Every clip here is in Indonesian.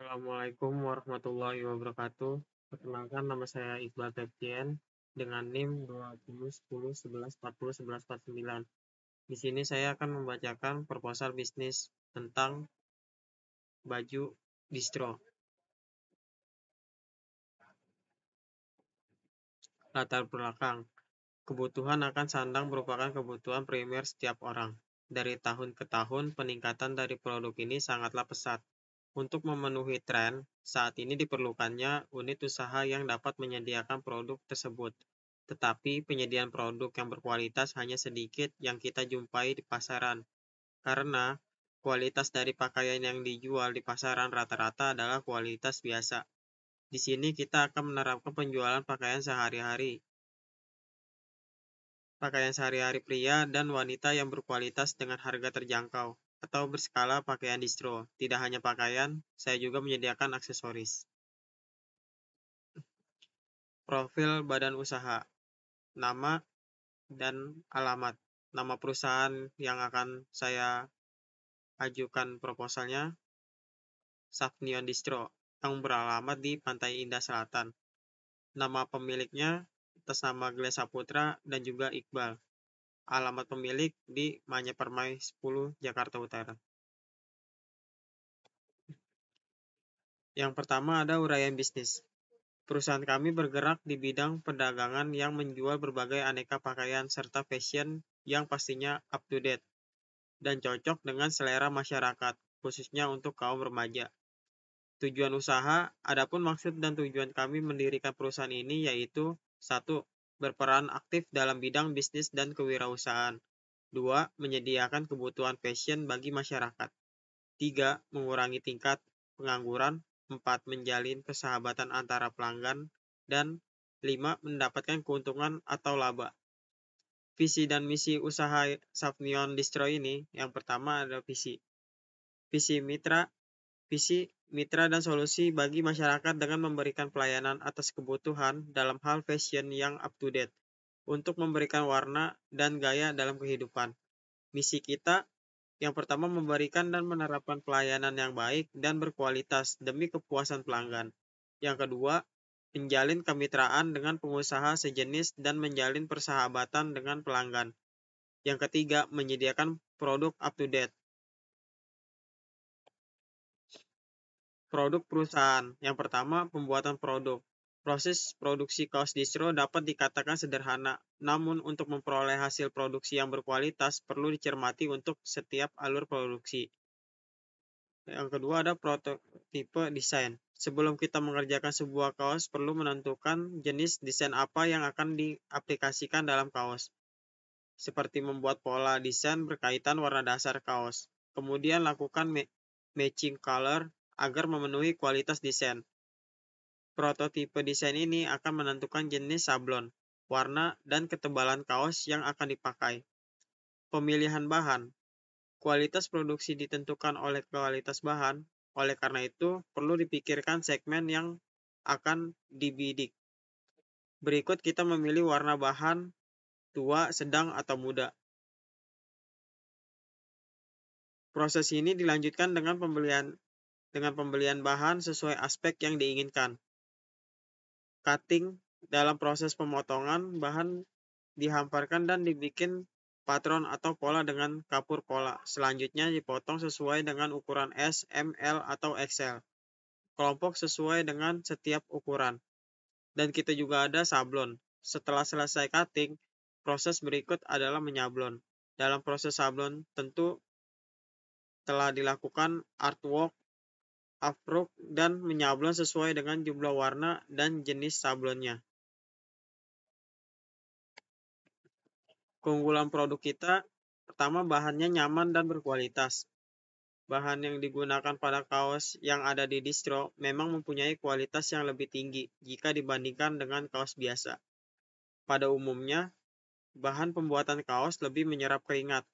Assalamualaikum warahmatullahi wabarakatuh. Perkenalkan, nama saya Iqbal Septian dengan NIM 201011401149. Di sini saya akan membacakan proposal bisnis tentang baju distro. Latar belakang. Kebutuhan akan sandang merupakan kebutuhan primer setiap orang. Dari tahun ke tahun, peningkatan dari produk ini sangatlah pesat. Untuk memenuhi tren, saat ini diperlukannya unit usaha yang dapat menyediakan produk tersebut. Tetapi penyediaan produk yang berkualitas hanya sedikit yang kita jumpai di pasaran. Karena kualitas dari pakaian yang dijual di pasaran rata-rata adalah kualitas biasa. Di sini kita akan menerapkan penjualan pakaian sehari-hari pria dan wanita yang berkualitas dengan harga terjangkau, atau berskala pakaian distro. Tidak hanya pakaian, saya juga menyediakan aksesoris. Profil badan usaha, nama dan alamat. Nama perusahaan yang akan saya ajukan proposalnya, Safnion Distro, yang beralamat di Pantai Indah Selatan. Nama pemiliknya atas nama Glen Saputra dan juga Iqbal. Alamat pemilik di Manya Permai 10, Jakarta Utara. Yang pertama ada uraian bisnis. Perusahaan kami bergerak di bidang perdagangan yang menjual berbagai aneka pakaian serta fashion yang pastinya up to date dan cocok dengan selera masyarakat, khususnya untuk kaum remaja. Tujuan usaha, adapun maksud dan tujuan kami mendirikan perusahaan ini yaitu 1. Berperan aktif dalam bidang bisnis dan kewirausahaan. 2. Menyediakan kebutuhan fashion bagi masyarakat. 3. Mengurangi tingkat pengangguran. 4. Menjalin persahabatan antara pelanggan. Dan 5. Mendapatkan keuntungan atau laba. Visi dan misi usaha Safnion Distro ini, yang pertama adalah visi mitra dan solusi bagi masyarakat dengan memberikan pelayanan atas kebutuhan dalam hal fashion yang up to date untuk memberikan warna dan gaya dalam kehidupan. Misi kita yang pertama memberikan dan menerapkan pelayanan yang baik dan berkualitas demi kepuasan pelanggan. Yang kedua, menjalin kemitraan dengan pengusaha sejenis dan menjalin persahabatan dengan pelanggan. Yang ketiga, menyediakan produk up to date. Produk perusahaan. Yang pertama, pembuatan produk. Proses produksi kaos distro dapat dikatakan sederhana, namun untuk memperoleh hasil produksi yang berkualitas perlu dicermati untuk setiap alur produksi. Yang kedua ada prototipe desain. Sebelum kita mengerjakan sebuah kaos, perlu menentukan jenis desain apa yang akan diaplikasikan dalam kaos. Seperti membuat pola desain berkaitan warna dasar kaos. Kemudian lakukan matching color agar memenuhi kualitas desain. Prototipe desain ini akan menentukan jenis sablon, warna, dan ketebalan kaos yang akan dipakai. Pemilihan bahan. Kualitas produksi ditentukan oleh kualitas bahan, oleh karena itu perlu dipikirkan segmen yang akan dibidik. Berikut kita memilih warna bahan, tua, sedang, atau muda. Proses ini dilanjutkan dengan pembelian bahan sesuai aspek yang diinginkan. Cutting, dalam proses pemotongan, bahan dihamparkan dan dibikin patron atau pola dengan kapur pola. Selanjutnya dipotong sesuai dengan ukuran S, M, L, atau XL. Kelompok sesuai dengan setiap ukuran. Dan kita juga ada sablon. Setelah selesai cutting, proses berikut adalah menyablon. Dalam proses sablon tentu telah dilakukan artwork, afrok, dan menyablon sesuai dengan jumlah warna dan jenis sablonnya. Keunggulan produk kita, pertama bahannya nyaman dan berkualitas. Bahan yang digunakan pada kaos yang ada di distro memang mempunyai kualitas yang lebih tinggi jika dibandingkan dengan kaos biasa. Pada umumnya, bahan pembuatan kaos lebih menyerap keringat,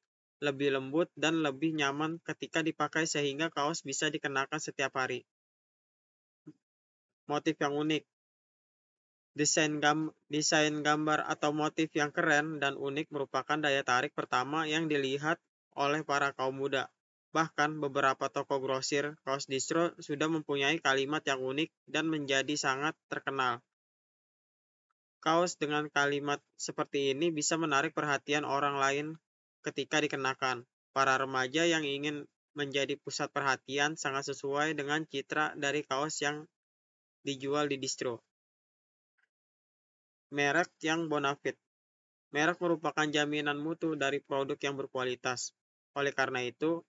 lebih lembut dan lebih nyaman ketika dipakai sehingga kaos bisa dikenakan setiap hari. Motif yang unik. Desain gambar atau motif yang keren dan unik merupakan daya tarik pertama yang dilihat oleh para kaum muda. Bahkan beberapa toko grosir kaos distro sudah mempunyai kalimat yang unik dan menjadi sangat terkenal. Kaos dengan kalimat seperti ini bisa menarik perhatian orang lain ketika dikenakan. Para remaja yang ingin menjadi pusat perhatian sangat sesuai dengan citra dari kaos yang dijual di distro. Merek yang bonafit. Merek merupakan jaminan mutu dari produk yang berkualitas. Oleh karena itu,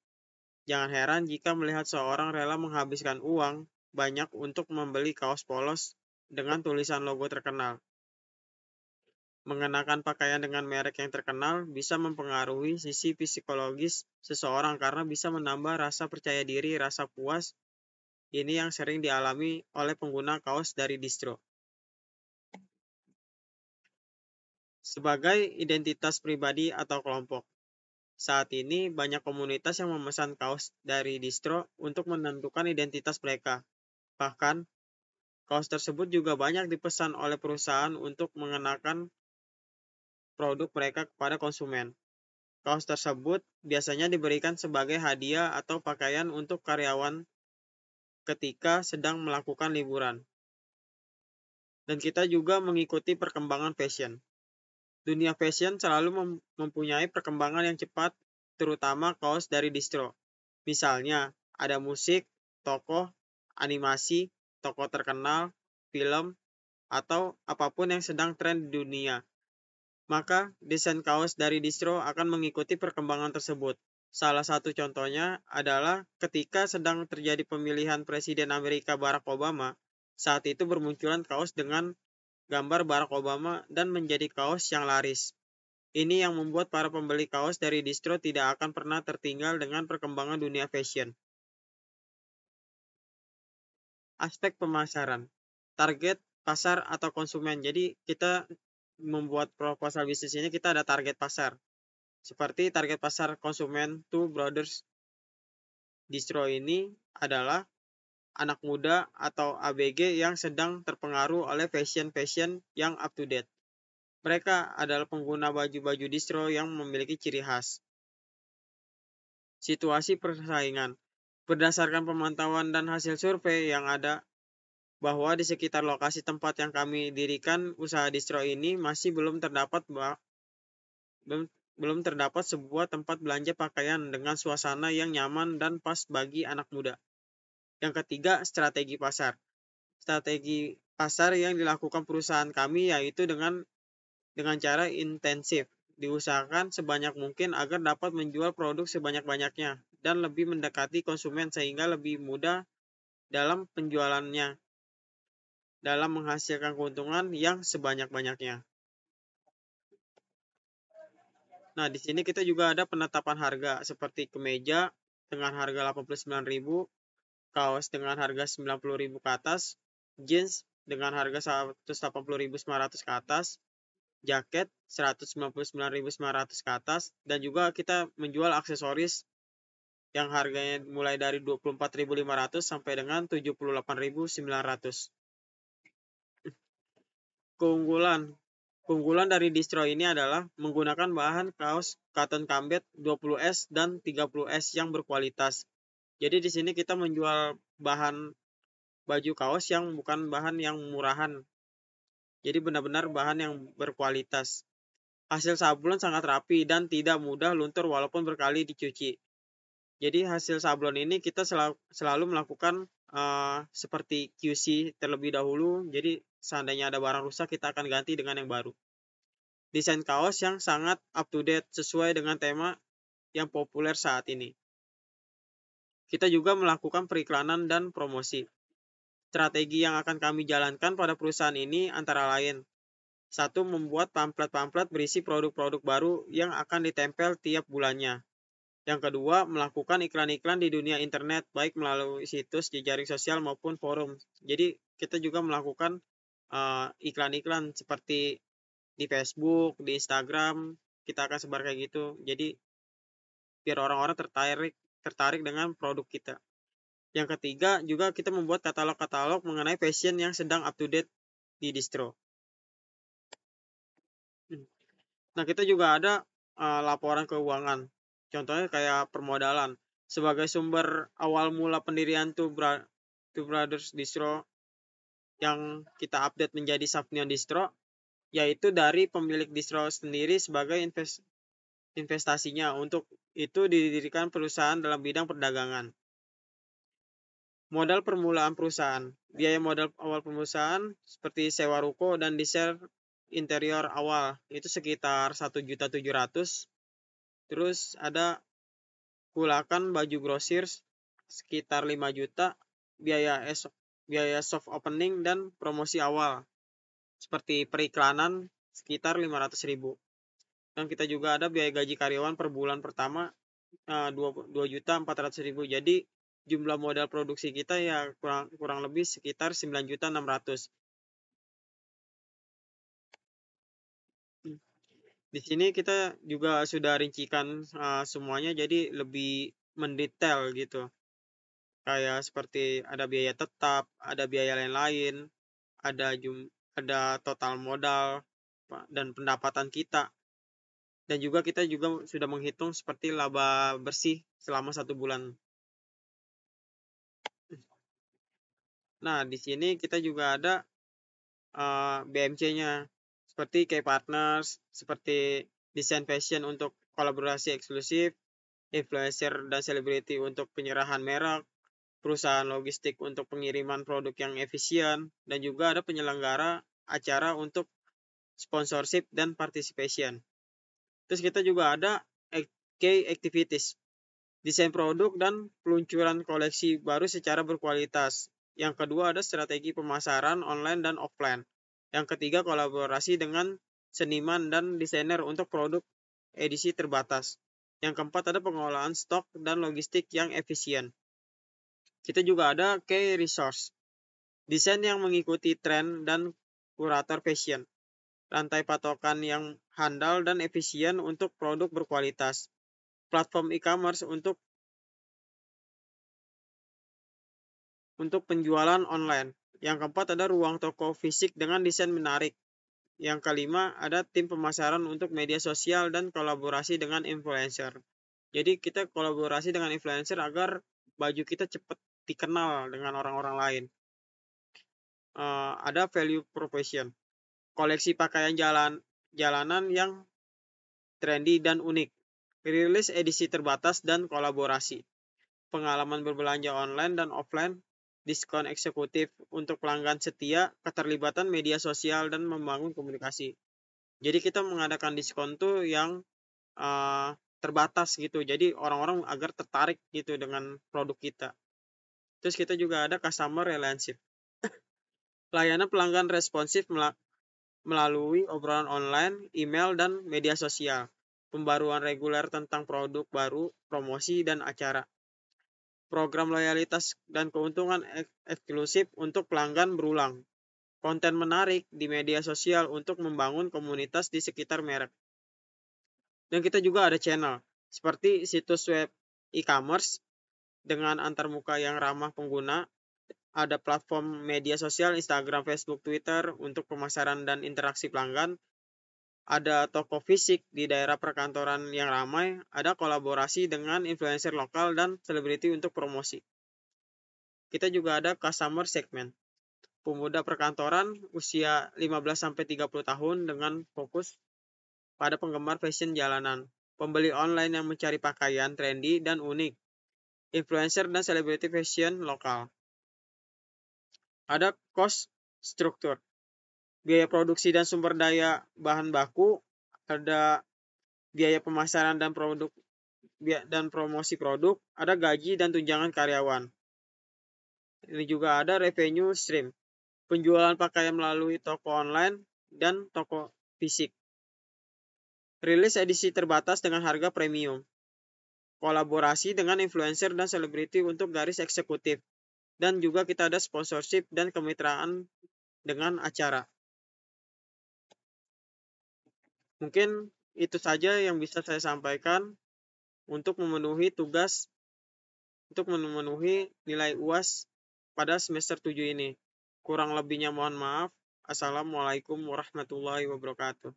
jangan heran jika melihat seorang rela menghabiskan uang banyak untuk membeli kaos polos dengan tulisan logo terkenal. Mengenakan pakaian dengan merek yang terkenal bisa mempengaruhi sisi psikologis seseorang karena bisa menambah rasa percaya diri, rasa puas. Ini yang sering dialami oleh pengguna kaos dari distro. Sebagai identitas pribadi atau kelompok. Saat ini banyak komunitas yang memesan kaos dari distro untuk menentukan identitas mereka. Bahkan, kaos tersebut juga banyak dipesan oleh perusahaan untuk mengenakan produk mereka kepada konsumen. Kaos tersebut biasanya diberikan sebagai hadiah atau pakaian untuk karyawan ketika sedang melakukan liburan. Dan kita juga mengikuti perkembangan fashion. Dunia fashion selalu mempunyai perkembangan yang cepat, terutama kaos dari distro. Misalnya, ada musik, tokoh, animasi, tokoh terkenal, film, atau apapun yang sedang tren di dunia. Maka, desain kaos dari distro akan mengikuti perkembangan tersebut. Salah satu contohnya adalah ketika sedang terjadi pemilihan Presiden Amerika Barack Obama, saat itu bermunculan kaos dengan gambar Barack Obama dan menjadi kaos yang laris. Ini yang membuat para pembeli kaos dari distro tidak akan pernah tertinggal dengan perkembangan dunia fashion. Aspek pemasaran. Target pasar atau konsumen. Jadi kita membuat proposal bisnis ini kita ada target pasar. Seperti target pasar konsumen Two Brothers Distro ini adalah anak muda atau ABG yang sedang terpengaruh oleh fashion yang up to date. Mereka adalah pengguna baju-baju distro yang memiliki ciri khas. Situasi persaingan. Berdasarkan pemantauan dan hasil survei yang ada, bahwa di sekitar lokasi tempat yang kami dirikan usaha distro ini masih belum terdapat sebuah tempat belanja pakaian dengan suasana yang nyaman dan pas bagi anak muda. Yang ketiga, strategi pasar. Strategi pasar yang dilakukan perusahaan kami yaitu dengan cara intensif. Diusahakan sebanyak mungkin agar dapat menjual produk sebanyak-banyaknya dan lebih mendekati konsumen sehingga lebih mudah dalam penjualannya, dalam menghasilkan keuntungan yang sebanyak-banyaknya. Nah, di sini kita juga ada penetapan harga seperti kemeja dengan harga 89.000, kaos dengan harga 90.000 ke atas, jeans dengan harga 180.900 ke atas, jaket 199.900 ke atas, dan juga kita menjual aksesoris yang harganya mulai dari 24.500 sampai dengan 78.900. Keunggulan Keunggulan dari distro ini adalah menggunakan bahan kaos cotton combat 20S dan 30S yang berkualitas. Jadi di sini kita menjual bahan baju kaos yang bukan bahan yang murahan. Jadi benar-benar bahan yang berkualitas. Hasil sablon sangat rapi dan tidak mudah luntur walaupun berkali dicuci. Jadi hasil sablon ini kita selalu melakukan seperti QC terlebih dahulu. Jadi seandainya ada barang rusak kita akan ganti dengan yang baru. Desain kaos yang sangat up to date sesuai dengan tema yang populer saat ini. Kita juga melakukan periklanan dan promosi. Strategi yang akan kami jalankan pada perusahaan ini antara lain: 1. Membuat pamflet-pamflet berisi produk-produk baru yang akan ditempel tiap bulannya. Yang kedua, melakukan iklan-iklan di dunia internet, baik melalui situs jejaring sosial maupun forum. Jadi kita juga melakukan iklan-iklan seperti di Facebook, di Instagram, kita akan sebar kayak gitu. Jadi biar orang-orang tertarik dengan produk kita. Yang ketiga, juga kita membuat katalog-katalog mengenai fashion yang sedang up to date di distro. Nah, kita juga ada laporan keuangan. Contohnya kayak permodalan. sebagai sumber awal mula pendirian Two Brothers Distro yang kita update menjadi Sapnion Distro, yaitu dari pemilik distro sendiri sebagai investasinya. Untuk itu didirikan perusahaan dalam bidang perdagangan. Modal permulaan perusahaan. Biaya modal awal perusahaan seperti sewa ruko dan desain interior awal itu sekitar 1.700.000. Terus ada kulakan baju grosir sekitar 5 juta, biaya soft opening dan promosi awal seperti periklanan sekitar 500.000. Dan kita juga ada biaya gaji karyawan per bulan pertama 2.400.000. Jadi jumlah modal produksi kita ya kurang lebih sekitar 9.600.000. Di sini kita juga sudah rincikan semuanya, jadi lebih mendetail gitu. Kayak seperti ada biaya tetap, ada biaya lain-lain, ada total modal dan pendapatan kita. Dan juga kita juga sudah menghitung seperti laba bersih selama 1 bulan. Nah, di sini kita juga ada BMC-nya seperti key partners, seperti desain fashion untuk kolaborasi eksklusif, influencer dan selebriti untuk penyerahan merek, perusahaan logistik untuk pengiriman produk yang efisien, dan juga ada penyelenggara acara untuk sponsorship dan participation. Terus kita juga ada key activities, desain produk dan peluncuran koleksi baru secara berkualitas. Yang kedua ada strategi pemasaran online dan offline. Yang ketiga kolaborasi dengan seniman dan desainer untuk produk edisi terbatas. Yang keempat ada pengolahan stok dan logistik yang efisien. Kita juga ada key resource, desain yang mengikuti tren dan kurator fashion. Rantai patokan yang handal dan efisien untuk produk berkualitas. Platform e-commerce untuk penjualan online. Yang keempat ada ruang toko fisik dengan desain menarik. Yang kelima ada tim pemasaran untuk media sosial dan kolaborasi dengan influencer. Jadi kita kolaborasi dengan influencer agar baju kita cepat dikenal dengan orang-orang lain. Ada value proposition, koleksi pakaian jalanan yang trendy dan unik, rilis edisi terbatas dan kolaborasi, pengalaman berbelanja online dan offline, diskon eksekutif untuk pelanggan setia, keterlibatan media sosial, dan membangun komunikasi. Jadi kita mengadakan diskon tuh yang terbatas gitu, jadi orang-orang agar tertarik gitu dengan produk kita. Terus kita juga ada customer relationship, layanan pelanggan responsif melalui obrolan online, email, dan media sosial, pembaruan reguler tentang produk baru, promosi, dan acara, program loyalitas dan keuntungan eksklusif untuk pelanggan berulang, konten menarik di media sosial untuk membangun komunitas di sekitar merek. Dan kita juga ada channel, seperti situs web e-commerce dengan antarmuka yang ramah pengguna, ada platform media sosial Instagram, Facebook, Twitter untuk pemasaran dan interaksi pelanggan, ada toko fisik di daerah perkantoran yang ramai, ada kolaborasi dengan influencer lokal dan selebriti untuk promosi. Kita juga ada customer segment, pemuda perkantoran usia 15-30 tahun dengan fokus pada penggemar fashion jalanan, pembeli online yang mencari pakaian trendy dan unik, influencer dan selebriti fashion lokal. Ada cost structure, biaya produksi dan sumber daya bahan baku, ada biaya pemasaran dan promosi produk, ada gaji dan tunjangan karyawan. Ini juga ada revenue stream, penjualan pakaian melalui toko online dan toko fisik, rilis edisi terbatas dengan harga premium, kolaborasi dengan influencer dan selebriti untuk garis eksekutif, dan juga kita ada sponsorship dan kemitraan dengan acara. Mungkin itu saja yang bisa saya sampaikan untuk memenuhi nilai UAS pada semester 7 ini. Kurang lebihnya mohon maaf. Assalamualaikum warahmatullahi wabarakatuh.